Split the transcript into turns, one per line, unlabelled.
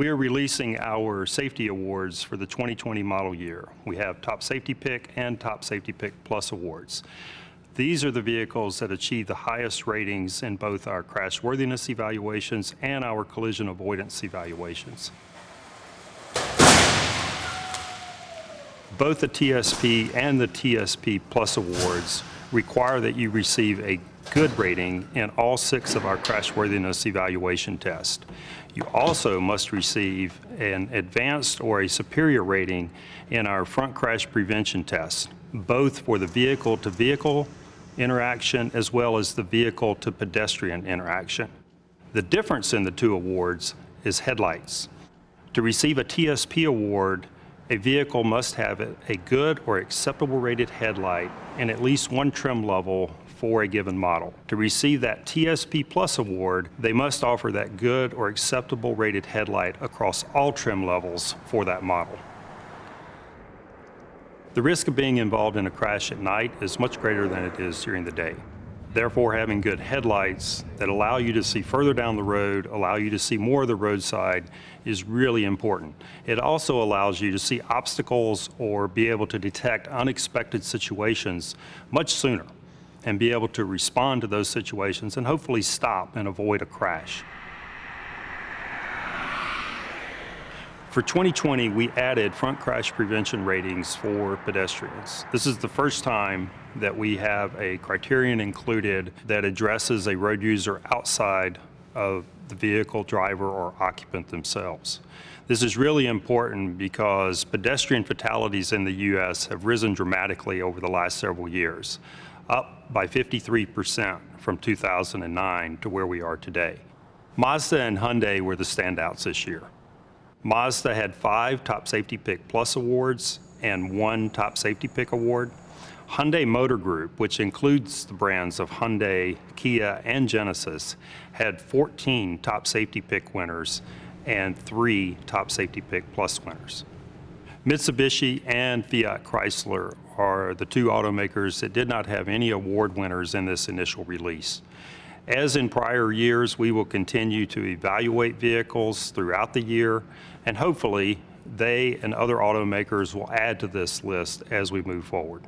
We are releasing our safety awards for the 2020 model year. We have Top Safety Pick and Top Safety Pick Plus awards. These are the vehicles that achieve the highest ratings in both our crashworthiness evaluations and our collision avoidance evaluations. Both the TSP and the TSP Plus awards require that you receive a good rating in all 6 of our crashworthiness evaluation tests. You also must receive an advanced or a superior rating in our front crash prevention test, both for the vehicle-to-vehicle interaction as well as the vehicle-to-pedestrian interaction. The difference in the 2 awards is headlights. To receive a TSP award, a vehicle must have a good or acceptable rated headlight and at least 1 trim level for a given model. To receive that TSP Plus award, they must offer that good or acceptable rated headlight across all trim levels for that model. The risk of being involved in a crash at night is much greater than it is during the day. Therefore, having good headlights that allow you to see further down the road, allow you to see more of the roadside, is really important. It also allows you to see obstacles or be able to detect unexpected situations much sooner and be able to respond to those situations and hopefully stop and avoid a crash. For 2020, we added front crash prevention ratings for pedestrians. This is the first time that we have a criterion included that addresses a road user outside of the vehicle driver or occupant themselves. This is really important because pedestrian fatalities in the U.S. have risen dramatically over the last several years, up by 53% from 2009 to where we are today. Mazda and Hyundai were the standouts this year. Mazda had 5 Top Safety Pick Plus awards and 1 Top Safety Pick award. Hyundai Motor Group, which includes the brands of Hyundai, Kia, and Genesis, had 14 Top Safety Pick winners and 3 Top Safety Pick Plus winners. Mitsubishi and Fiat Chrysler are the 2 automakers that did not have any award winners in this initial release. As in prior years, we will continue to evaluate vehicles throughout the year, and hopefully they and other automakers will add to this list as we move forward.